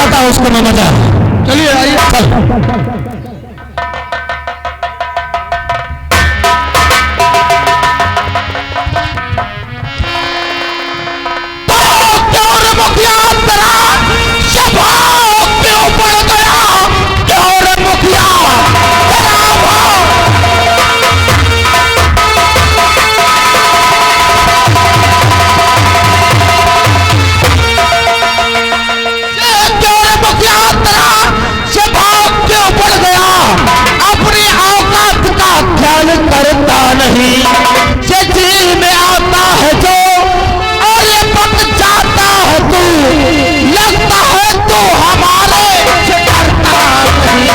दिखाता हूँ उसको मैं मजा। चलिए आइए। चल करता नहीं ये जी में आता है जो और ये पक जाता है तू लगता है तू हमारे से डरता नहीं।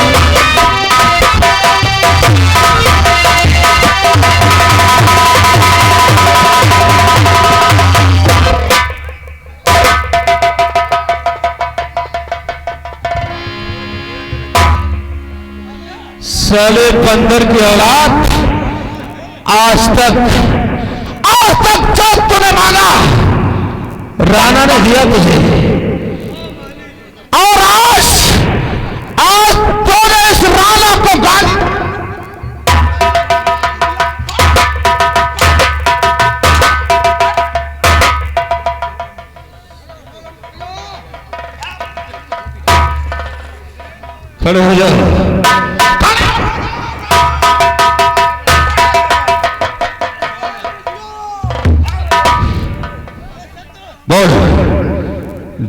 साले बंदर की औलाद आज तक जो तूने मांगा राणा ने दिया तुझे और आज तूने इस राणा को गाली खड़े हो जाओ।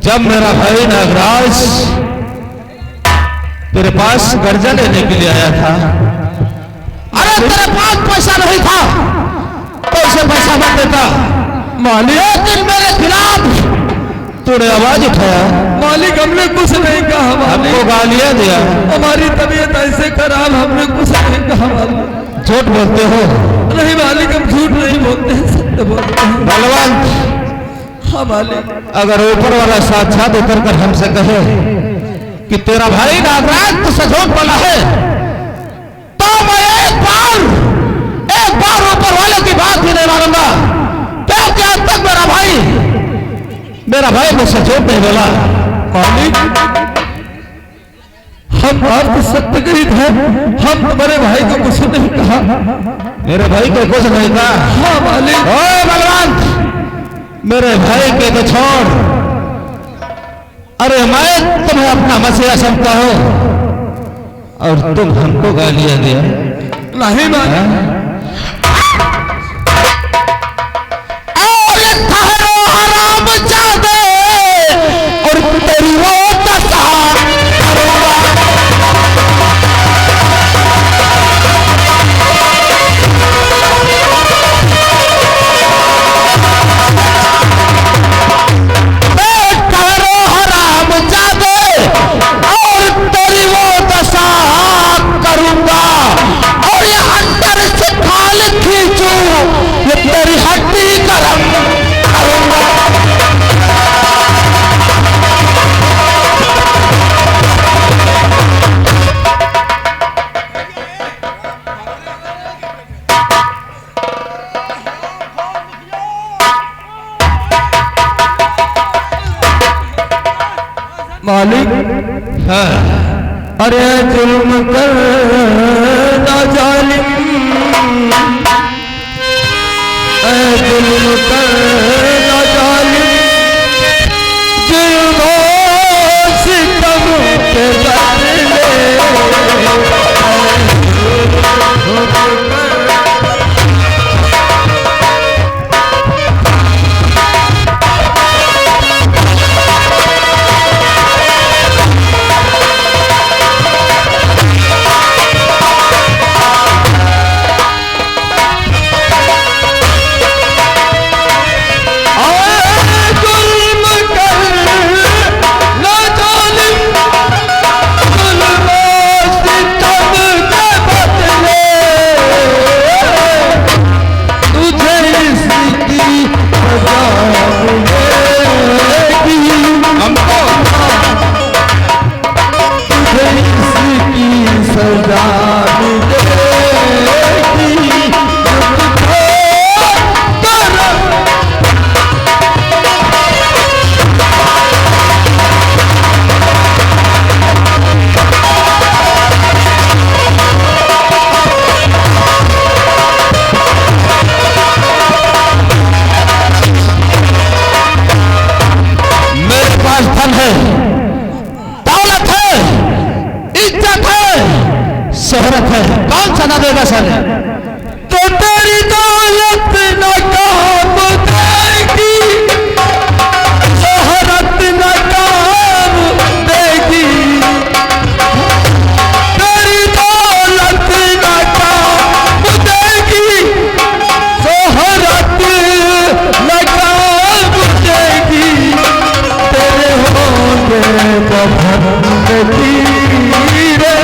जब मेरा भाई नागराज तेरे पास कर्जा लेने के लिए आया था, अरे तेरे पास पैसा नहीं था तो उसे पैसा मत देता मालिक, लेकिन मेरे खिलाफ तूने आवाज उठाया। मालिक हमने कुछ नहीं कहा, हमको गालियां दिया, हमारी तबीयत ऐसे खराब, हमने कुछ नहीं कहा मालिक। झूठ बोलते हो? नहीं मालिक हम झूठ नहीं बोलते हैं, सत्य बोलते हैं। बलवंत हाँ मालिक, अगर ऊपर वाला साक्षात उतर कर हमसे कहे कि तेरा भाई नागराज तुझसे झूठ बोला है तो मैं एक बार ऊपर वाले की बात ही नहीं मानूंगा, क्योंकि आज तक मेरा भाई मुझसे झूठ नहीं बोला। मालिक हम अर्थ सत्य गरीब हैं, हम तुम्हारे भाई को कुछ नहीं कहा। मेरे भाई को कुछ नहीं कहा? हाँ मालिक। ओए बलवंत, मेरे भाई के तो छोड़, अरे मैं तुम्हें अपना मसीहा समझता हूं और तुम हमको गालियां दिया। नहीं मालिक, और तेरी वो दशा करूंगा और ये हड्डी से खाल खींचू, ये तेरी हड्डी गरम करूंगा। मालिक हाँ। अरे जुल्म कर ना जालिम, जुल्म कर ना जालिम, जुल्म सितम के बदले सदा देगा साले। तो तेरी दौलत न काम देगी, शोहरत न काम देगी, तेरी दौलत न काम देगी, शोहरत न काम देगी, तेरे होंगे बंदगी रे।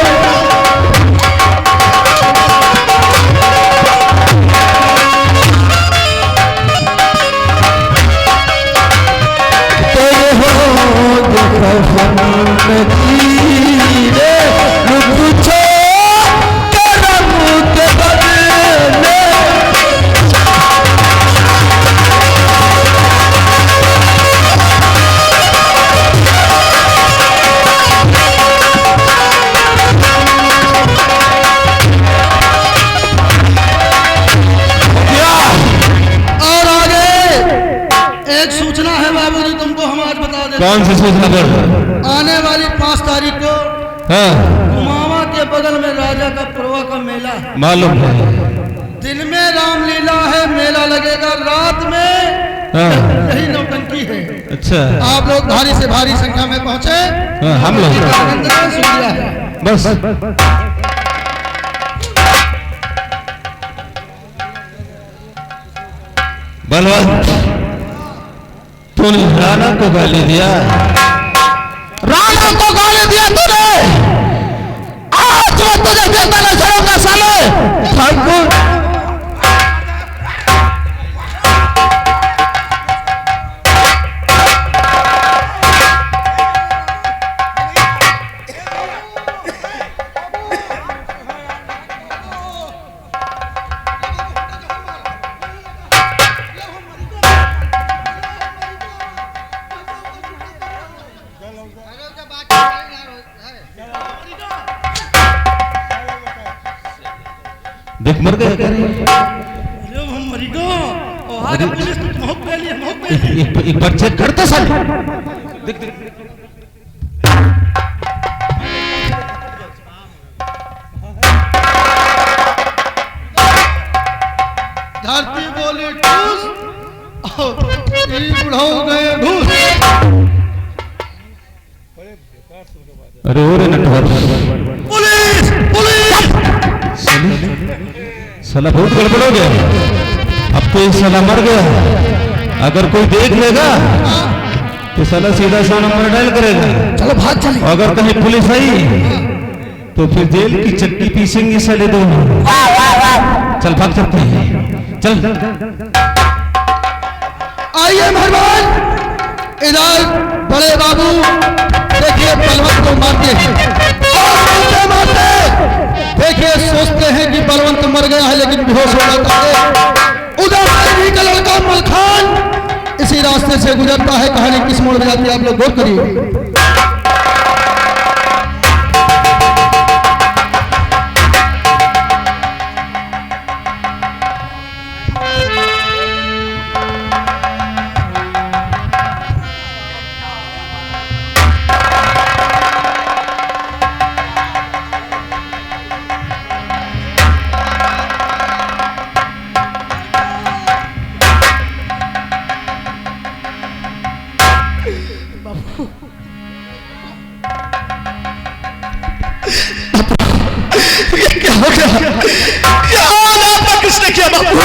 कौन सी सूचना पर? आने वाली 5 तारीख को हाँ कुमावा के बगल में राजा का पुरवा का मेला है। मालूम है। दिन में रामलीला है, मेला लगेगा, रात में हाँ यही नौटंकी है। अच्छा आप लोग भारी से भारी संख्या में पहुंचे। हाँ, हम लोग शुक्रिया है। बस बलवंत तूने राणा को गाली दिया, राणा को गाली दिया तूने। आज मैं तुझे देता नहीं छोड़ूंगा साले। ठाकुर देख मर गए। एक बार चेक करते साले। देख देख धरती बोली ठूस और ई बुढ़ाऊ गए घूस। अरे हो रे नटवर, पुलिस पुलिस साला बहुत गड़बड़ हो गया। अब तो ये साला मर गया। अगर कोई देख लेगा तो साला सीधा सा नंबर डायल करेगा। चलो भाग चले। अगर कहीं पुलिस आई तो फिर जेल की चक्की पीसेंगे साले दोनों। चल भाग सकते हैं, चल। आइए मेहरबान, इधर बड़े बाबू देखिए बलवंत को मारते हैं और मारते देखिए, सोचते हैं कि बलवंत मर गया है लेकिन बेहोश हो जाता है। उधर से का लड़का मलखान इसी रास्ते से गुजरता है। कहानी किस मोड़ में जाती है आप लोग गौर करिए। क्या हो गया? क्या आपका किसने किया बापू?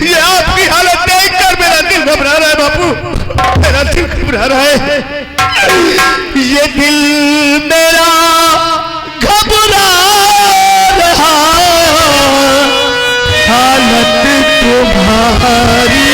ये आपकी हालत देख कर मेरा दिल घबरा रहा है बापू, मेरा दिल घबरा रहा है। ये दिल मेरा घबरा रहा, हालत तुम्हारी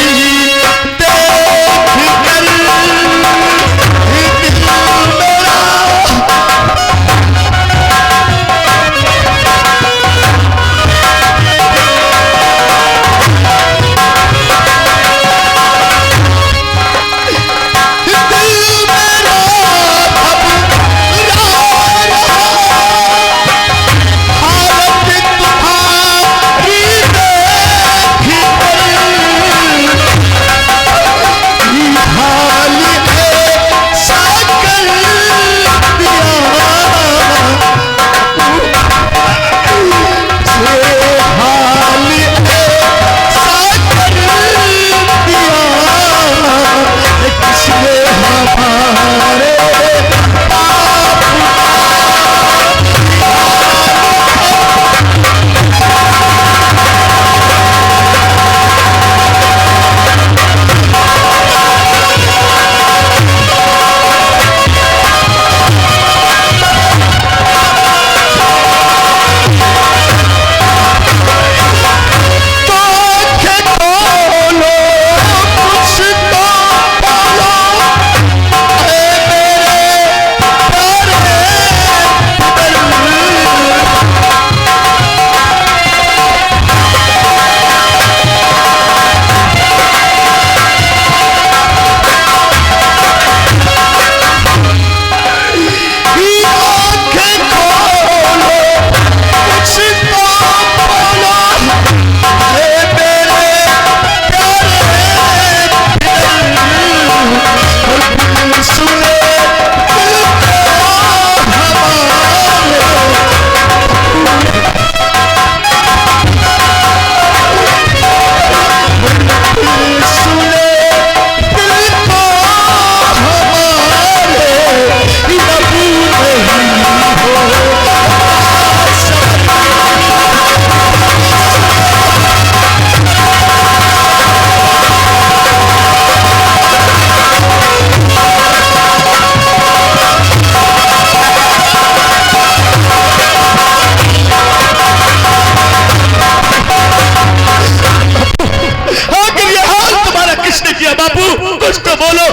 कुछ तो बोलो,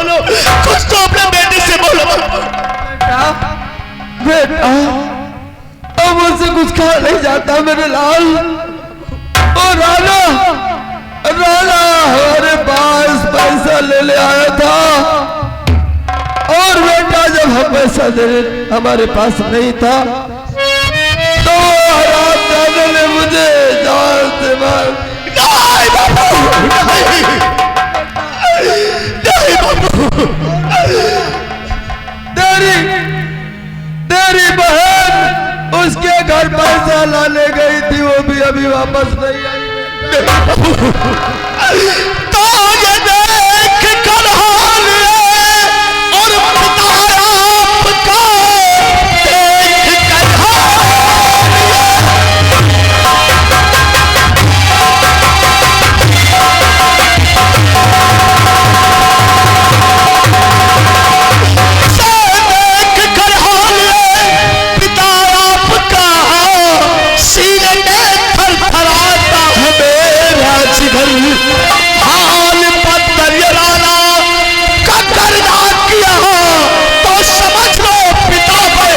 कुछ तो अपने बेटे से बोलो। बेटा अब मुझसे कुछ कहा नहीं जाता मेरे लाल। और राणा हमारे पास पैसा ले आया था, और बेटा जब हम पैसा देने हमारे पास नहीं था तो हराम दादा ने मुझे जान से मार। नहीं बाबू, नहीं बाबू। तेरी बहन उसके घर पैसा लाने गई थी, वो भी अभी वापस नहीं आई। तो ये देख कर हाल और पिता आपका देख कर हाल पत्थर राना का करना किया तो समझ लो पिता पे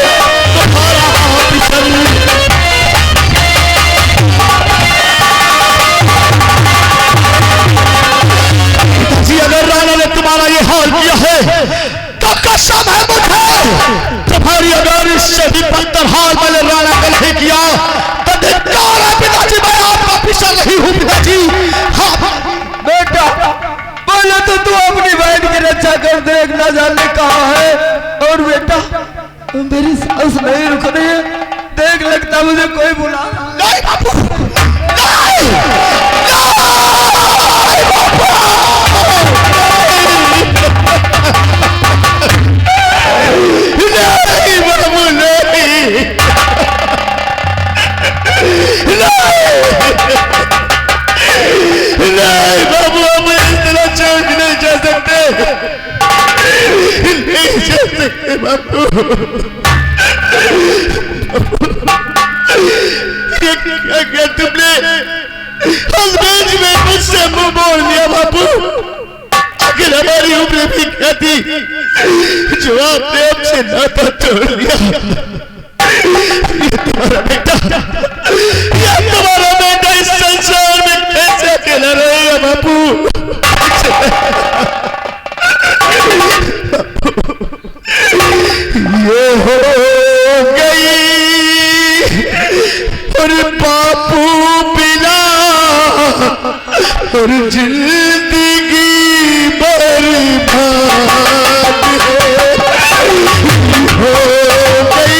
तुम्हारा ऑफिसर। जी अगर राणा ने तुम्हारा ये हाल किया है तो कसम है मुझे तुम्हारी, अगर इससे भी बदतर हाल मैंने राणा का नहीं किया तो धिक्कार है पिताजी, मैं आपका ऑफिसर नहीं हूँ पिताजी। हाँ बेटा बोले तो तू अपनी बहन की रक्षा कर, देख ना जाने कहा है। और बेटा मेरी सांस नहीं रुक रही है, देख लगता मुझे कोई बुला रहा है। नहीं बापू, नहीं, नहीं बाबू, नहीं, नहीं बाबू, हम इस तरह छोड़ नहीं जा सकते, नहीं जा सकते बाबू। क्या तुमने हस्बैंड में मुझसे मुंह मोड़ लिया बाबू? आखिर हमारी उम्र भी क्या थी जो आपने हमसे नाता तोड़ लिया? ये तुम्हारा बेटा इस संसार में कैसे अकेला रहेगा बापू? ये हो गई और बापू बिना और जिंदगी बर्बाद हो गई।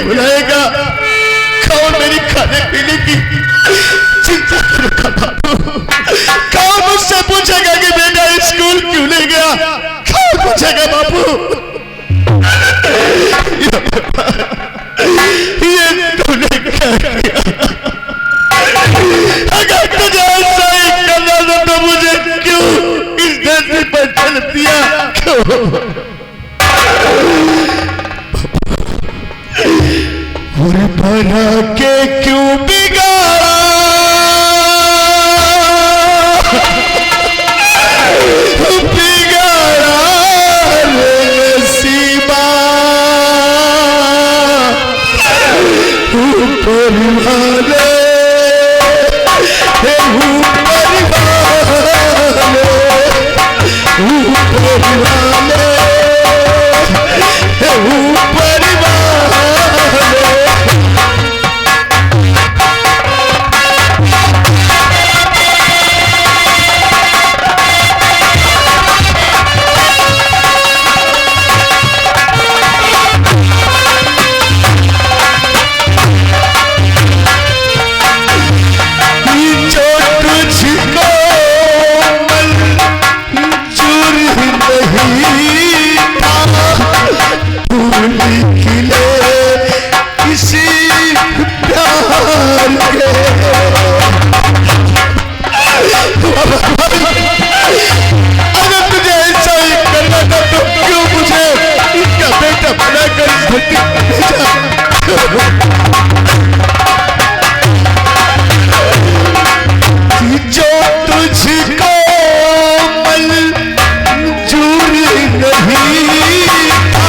बुलाएगा कौन? मेरी खाने पीने की चिंता करेगा बाबू? कौन मुझसे पूछेगा कि बेटा स्कूल क्यों नहीं गया? कौन पूछेगा बाबू? ये तूने क्या किया? अगर तुझे ऐसा ही करना था तो मुझे क्यों इस धरती पर जन्म दिया? क्यों? और बना के क्यों बिगाड़ा? बिगाड़ा रे नसीबा। ऊपर वाले, हे ऊपर वाले, ऊपर वाले, हे ऊपर वाले। जो तुझको मंजूर नहीं था,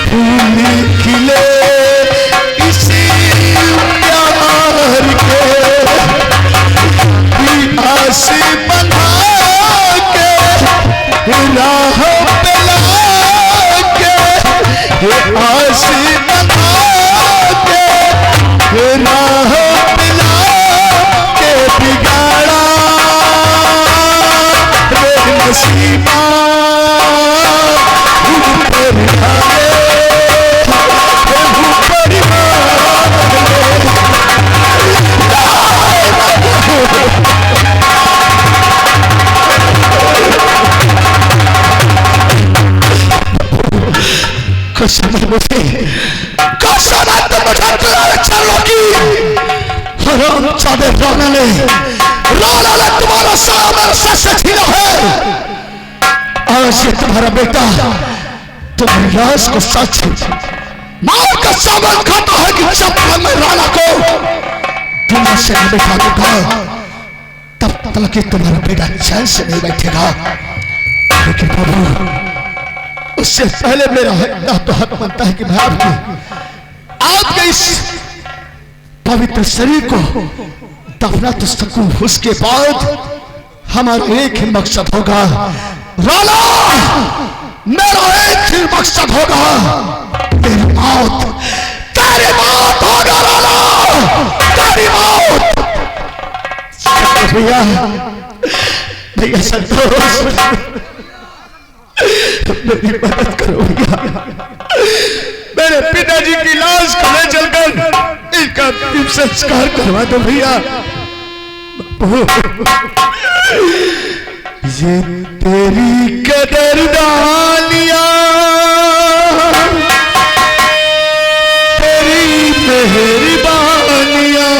फूल खिले इसी प्यार के, आस बना के राह पे लाके, आस बना के राह पे लाके बिगाड़ा रे नसीबा। ऊपर वाले, ऊपर कसम मुझे, कसम मुझे चलो की हराम चादे राना ने तुम्हारा सामने सच छीना है। आज ये तुम्हारा बेटा तुम्हारी लाश को सच मार का सामान खाता है कि जब मैं राना को दुनिया से नहीं बैठा दूंगा तब तक कि तुम्हारा बेटा चैन से नहीं बैठेगा। लेकिन बाबू उससे पहले मेरा ना तो हक बनता है कि मैं आपके इस पवित्र शरीर को दफना तो सकूं। उसके बाद हमारा एक ही मकसद होगा राना, मेरा एक ही मकसद होगा तेरी मौत, तेरी मौत होगा राना, तेरी मौत। भैया भैया संतोष मेरी मदद करो भैया, मेरे पिताजी की लाश को ले चलकर इनका अंतिम संस्कार करवा दो भैया। ये तेरी कदरदानियां, तेरी मेहरबानियां,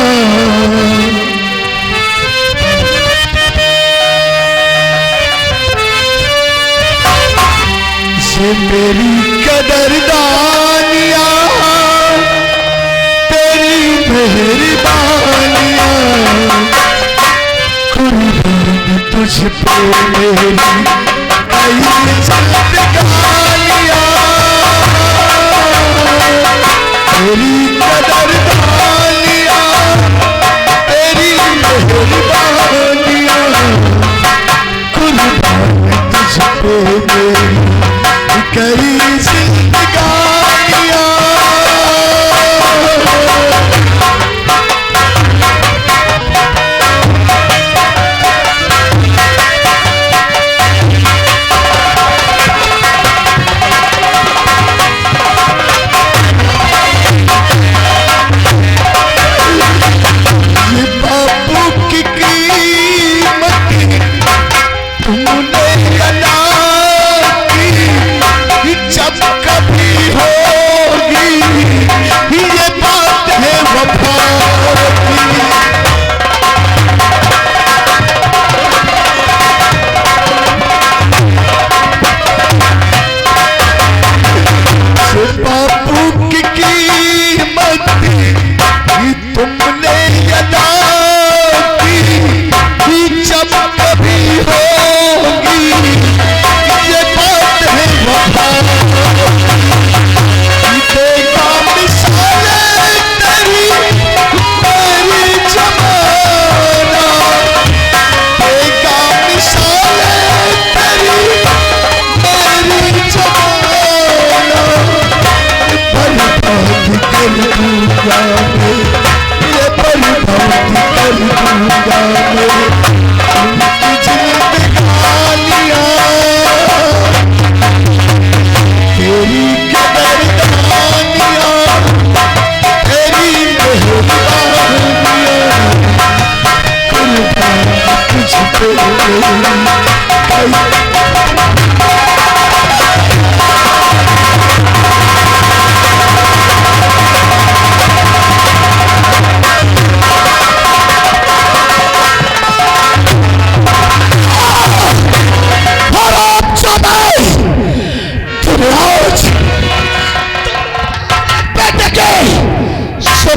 ये मेरी कदरदानियां, तेरी मेहरबानियां, कुर्बान तुझ पे मेरी कई जिंदगानियां, तेरी कदरदानियां, तेरी मेहरबानियां, कुर्बान तुझ पे मेरी कई जिंदगानियां।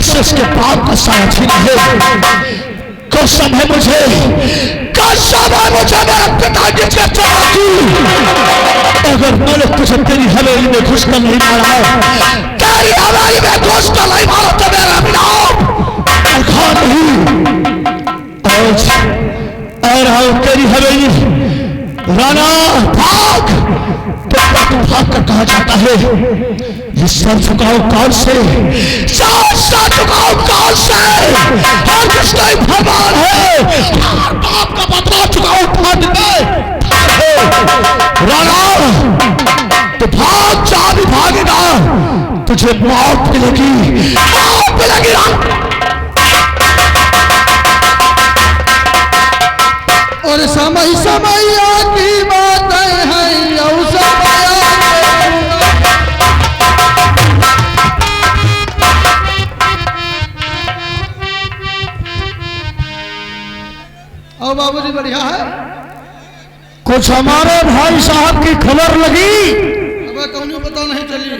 से इसके बाप का साया छीना है। कसम है मुझे, कसम है मुझे मेरे पिताजी से चोरी की। अगर मैंने तुझे तेरी हवेली में घुस कर नहीं मारा, तेरी हवेली में घुस कर नहीं मारा तो मेरा नाम अखा नहीं। आज आ रहा हूं तेरी हवेली। राणा भाग, तो भाग कर कहा जाता है। ये सर झुकाओ कौन से, सर झुकाओ कौन से, हर कृष्ण भगवान है। बाप का बदला चुकाओ भाग दे राणा, तो भाग जा भी भागेगा तुझे मौत मिलेगी, मौत मिलेगी। और समय समैया की बातें हैं यौ समया। और बाबूजी बढ़िया है। कुछ हमारे भाई साहब की खबर लगी? अब कौन पता नहीं चली,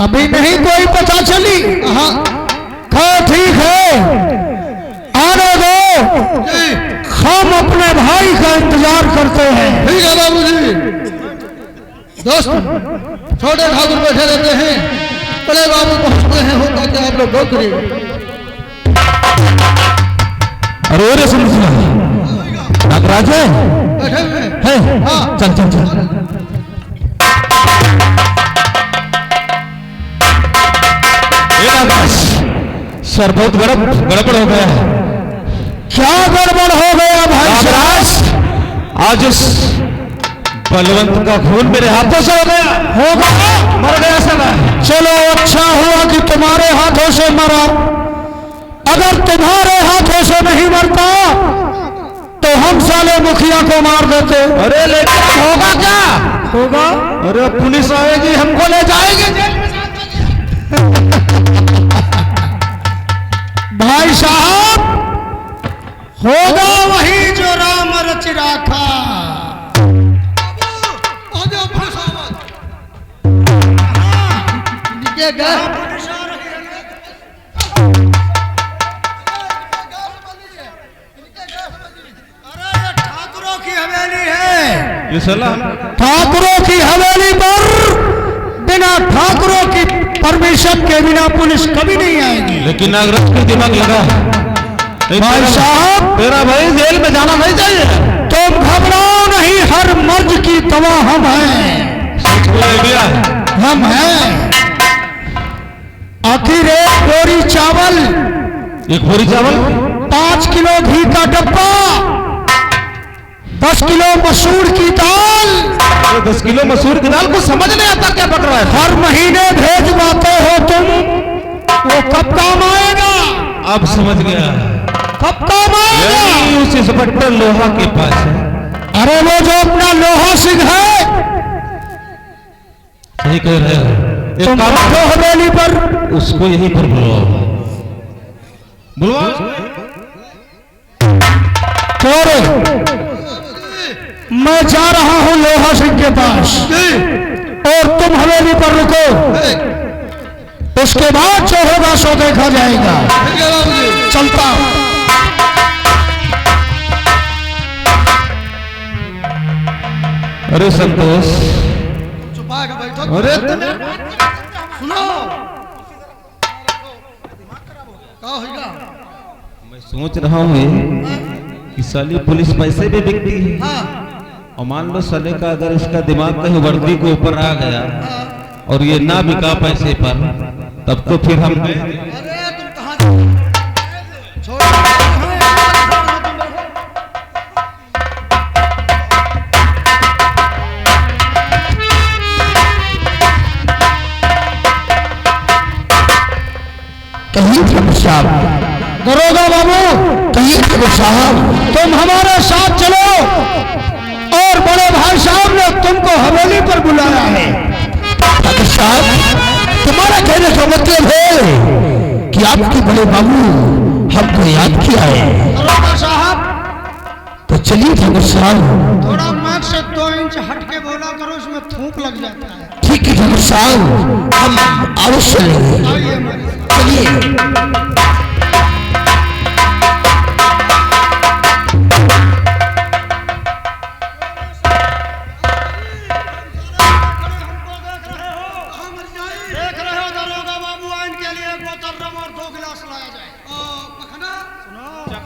अभी नहीं कोई पता चली। हाँ ठीक है, आने दो, हम अपने भाई का इंतजार करते हैं। ठीक है बाबूजी। दोस्त छोटे ठाकुर बैठे रहते हैं, बड़े बाबू पहुंचते हैं, होता क्या आप लोग गौर करिए। अरे रे सुन नागराज है, बैठे हुए है? हाँ। चल चल चल। सर बहुत गड़बड़ हो गया है। क्या गड़बड़ हो गया भाई नागराज, आज इस बलवंत का खून मेरे हाथों से हो गया, मर गया सब। चलो अच्छा हुआ कि तुम्हारे हाथों से मरा। अगर तुम्हारे हाथों से नहीं मरता तो हम साले मुखिया को मार देते। अरे लेकिन होगा क्या? होगा, अरे पुलिस आएगी, हमको ले जाएगी। भाई साहब, होगा वही जो राम रच राखा। ठाकुरों की हवेली है, ये साला ठाकुरों की हवेली पर बिना ठाकुरों की परमिशन के बिना पुलिस कभी नहीं आएगी। लेकिन नागराज को दिमाग लगा। भाई साहब, तेरा भाई जेल में जाना नहीं चाहिए। तुम घबराओ नहीं, हर मर्ज की दवा हम हैं, हम हैं। आखिर एक बोरी चावल, 5 किलो घी का डब्बा, 10 किलो मसूर की दाल। 10 किलो मसूर की दाल को समझ नहीं आता क्या पक रहा है। हर महीने भेजवाते हो तुम, वो कब काम आएगा? अब समझ गया, कब काम आएगा? यही उस इंस्पेक्टर लोहा के पास है। अरे वो जो अपना लोहा सिंह है, सही कह रहे हो। एक तुम काम रखो हवेली पर, उसको यहीं पर बुलवाओ। छोड़ो, मैं जा रहा हूं लोहा सिंह के पास और तुम हवेली पर रुको। उसके बाद जो होगा सो देखा जाएगा। चलता हूं। अरे संतोष, छुपाएगा बैठो। अरे सुनो, क्या होगा? मैं सोच रहा हूँ कि साली पुलिस पैसे भी बिकती है। हाँ और मान लो साले का अगर इसका दिमाग कहीं वर्दी के ऊपर आ गया और ये ना बिका पैसे पर, तब तो फिर हम अरे तुम कहाँ छोड़ साहब, दरोगा बाबू, कहिए ठाकुर साहब, तुम हमारे साथ चलो और बड़े भाई साहब ने तुमको हवेली पर बुलाया है। ठाकुर साहब, तुम्हारा कहने का मतलब है कि आपके बड़े बाबू हमको याद किया है। दरोगा साहब, तो चलिए ठाकुर साहब। थोड़ा माइक से 2 इंच हट के बोला करो, उसमें थूक लग जाता है। ठीक है ठाकुर साहब, हम अवश्य लेंगे। आइए हमारे साथ। चलिए।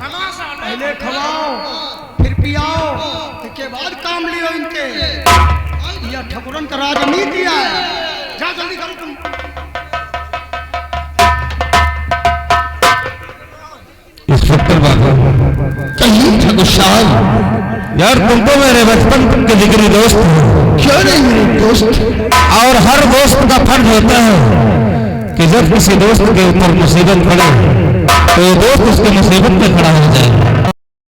पहले खवाओ फिर पियाओ, इसके बाद काम लियो इनके। यह ठकुरन का राजनीति है। जा जल्दी करो तुम। इंस्पेक्टर बाबू कहीं ठाकुर साहब, यार तुम तो मेरे बचपन के जिगरी दोस्त हो। क्यों नहीं मेरे दोस्त? और हर दोस्त का फर्ज होता है कि जब किसी दोस्त के ऊपर मुसीबत पड़े तो ये दोस्त उसकी मुसीबत में खड़ा हो जाए।